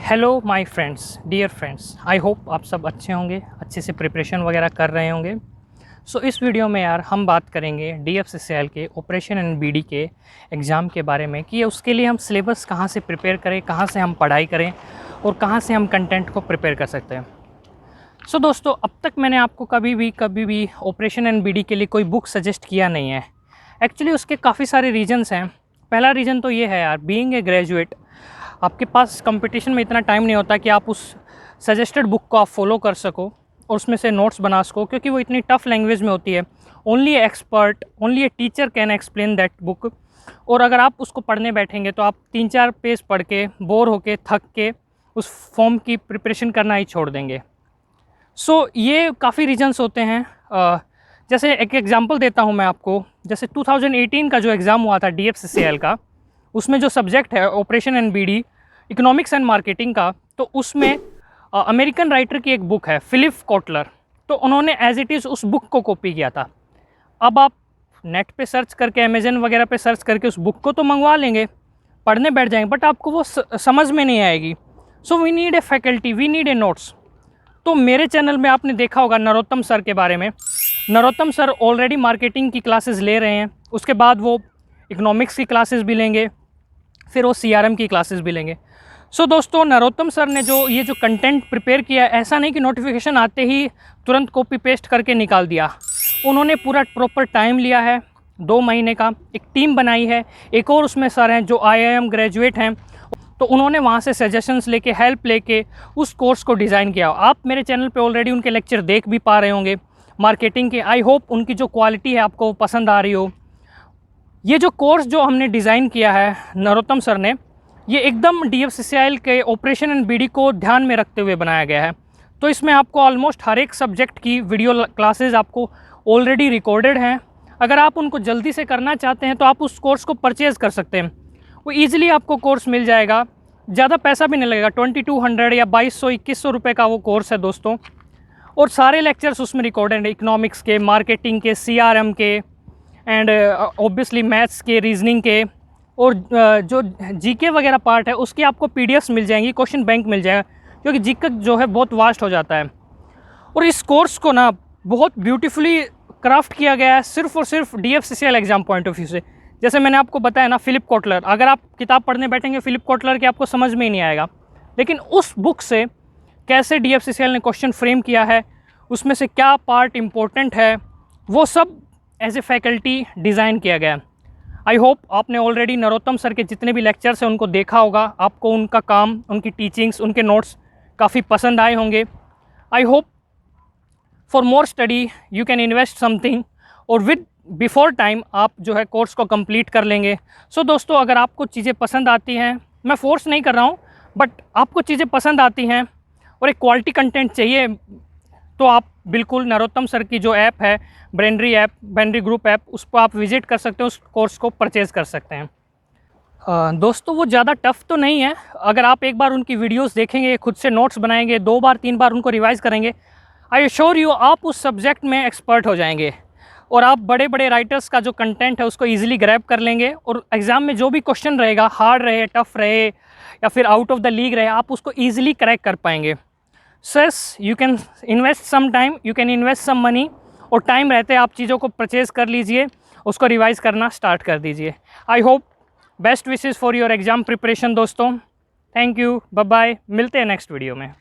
Hello my friends, dear friends, I hope आप सब अच्छे होंगे, अच्छे से प्रिपरेशन वगैरह कर रहे होंगे। सो इस वीडियो में यार हम बात करेंगे DFCCIL के ऑपरेशन एंड BD के एग्ज़ाम के बारे में कि उसके लिए हम सिलेबस कहाँ से प्रिपेयर करें, कहाँ से हम पढ़ाई करें और कहाँ से हम कंटेंट को प्रिपेयर कर सकते हैं। सो दोस्तों, अब तक मैंने आपको कभी भी ऑपरेशन एंड BD के लिए कोई बुक सजेस्ट किया नहीं है। एक्चुअली उसके काफ़ी सारे रीजंस हैं। पहला रीज़न तो ये है यार, बीइंग ए ग्रेजुएट आपके पास कंपटीशन में इतना टाइम नहीं होता कि आप उस सजेस्टेड बुक को आप फॉलो कर सको और उसमें से नोट्स बना सको, क्योंकि वो इतनी टफ लैंग्वेज में होती है। Only expert, only a teacher can explain that book. और अगर आप उसको पढ़ने बैठेंगे तो आप 3-4 पेज पढ़ के बोर होके थक के उस फॉर्म की प्रिपरेशन करना ही छोड़ देंगे। सो ये काफ़ी रीजंस होते हैं। जैसे एक एग्जांपल देता हूँ मैं आपको। जैसे 2018 का जो एग्ज़ाम हुआ था DFCCIL का, उसमें जो सब्जेक्ट है operation and BD, economics and marketing का, तो उसमें अमेरिकन राइटर की एक बुक है फिलिप कोटलर, तो उन्होंने एज इट इज़ उस बुक को कॉपी किया था। अब आप नेट पे सर्च करके, अमेजन वगैरह पे सर्च करके उस बुक को तो मंगवा लेंगे, पढ़ने बैठ जाएंगे, बट आपको वो समझ में नहीं आएगी। So we need a faculty, we need a notes. तो मेरे चैनल में आपने देखा होगा नरोत्तम सर के बारे में। नरोत्तम सर ऑलरेडी मार्केटिंग की क्लासेस ले रहे हैं, उसके बाद वो इकोनॉमिक्स की क्लासेस भी लेंगे, फिर वो CRM की क्लासेस भी लेंगे। सो दोस्तों, नरोत्तम सर ने ये जो कंटेंट प्रिपेयर किया, ऐसा नहीं कि नोटिफिकेशन आते ही तुरंत कॉपी पेस्ट करके निकाल दिया। उन्होंने पूरा प्रॉपर टाइम लिया है, 2 महीने का, एक टीम बनाई है। एक और उसमें सर हैं जो IIM ग्रेजुएट हैं, तो उन्होंने वहाँ से सजेशंस लेके, हेल्प लेके उस कोर्स को डिज़ाइन किया। आप मेरे चैनल पे ऑलरेडी उनके लेक्चर देख भी पा रहे होंगे मार्केटिंग के। आई होप उनकी जो क्वालिटी है आपको पसंद आ रही हो। ये जो कोर्स जो हमने डिज़ाइन किया है नरोत्तम सर ने, ये एकदम DFCCIL के ऑपरेशन एंड BD को ध्यान में रखते हुए बनाया गया है। तो इसमें आपको ऑलमोस्ट हर एक सब्जेक्ट की वीडियो क्लासेस आपको ऑलरेडी रिकॉर्डेड हैं। अगर आप उनको जल्दी से करना चाहते हैं तो आप उस कोर्स को परचेज़ कर सकते हैं। वो ईज़िली आपको कोर्स मिल जाएगा, ज़्यादा पैसा भी नहीं लगेगा। 2200 या 2200-2100 रुपये का वो कोर्स है दोस्तों। और सारे लेक्चर्स उसमें रिकॉर्डेड हैं, इकोनॉमिक्स के, मार्केटिंग के, CRM के, एंड ऑब्वियसली मैथ्स के, रीजनिंग के, और जो GK वगैरह पार्ट है उसकी आपको PDFs मिल जाएंगी, क्वेश्चन बैंक मिल जाएगा, क्योंकि GK जो है बहुत वास्ट हो जाता है। और इस कोर्स को ना बहुत ब्यूटीफुली क्राफ्ट किया गया है, सिर्फ और सिर्फ DFCCIL exam point of view से। जैसे मैंने आपको बताया ना, फिलिप कोटलर, अगर आप किताब पढ़ने बैठेंगे फिलिप कोटलर के, आपको समझ में ही नहीं आएगा। लेकिन उस बुक से कैसे DFCCIL ने क्वेश्चन फ्रेम किया है, उसमें से क्या पार्ट इम्पोर्टेंट है, वो सब एज ए फैकल्टी डिज़ाइन किया गया है। आई होप आपने ऑलरेडी नरोत्तम सर के जितने भी लेक्चर्स हैं उनको देखा होगा, आपको उनका काम, उनकी टीचिंग्स, उनके नोट्स काफ़ी पसंद आए होंगे। I hope for more study you can invest something, और विद बिफोर टाइम आप जो है कोर्स को कंप्लीट कर लेंगे। सो दोस्तों, अगर आपको चीज़ें पसंद आती हैं, मैं फोर्स नहीं कर रहा हूँ, बट आपको चीज़ें पसंद आती हैं और एक क्वालिटी कंटेंट चाहिए, तो आप बिल्कुल नरोत्तम सर की जो ऐप है, ब्रेनरी ग्रुप ऐप, उस पर आप विज़िट कर सकते हैं, उस कोर्स को परचेज़ कर सकते हैं। दोस्तों, वो ज़्यादा टफ़ तो नहीं है। अगर आप एक बार उनकी वीडियोस देखेंगे, खुद से नोट्स बनाएंगे, 2 बार 3 बार उनको रिवाइज़ करेंगे, आई एश्योर यू आप उस सब्जेक्ट में एक्सपर्ट हो जाएंगे और आप बड़े बड़े राइटर्स का जो कंटेंट है उसको ईजिली ग्रैब कर लेंगे। और एग्ज़ाम में जो भी क्वेश्चन रहेगा, हार्ड रहे, टफ़ रहे या फिर आउट ऑफ द लीग रहे, आप उसको ईजिली क्रैक कर पाएंगे। Sir, you can invest some time, you can invest some money, और टाइम रहते आप चीज़ों को परचेज़ कर लीजिए, उसको रिवाइज़ करना स्टार्ट कर दीजिए। I hope best wishes for your exam preparation दोस्तों। थैंक यू, बाय बाय, मिलते हैं नेक्स्ट वीडियो में।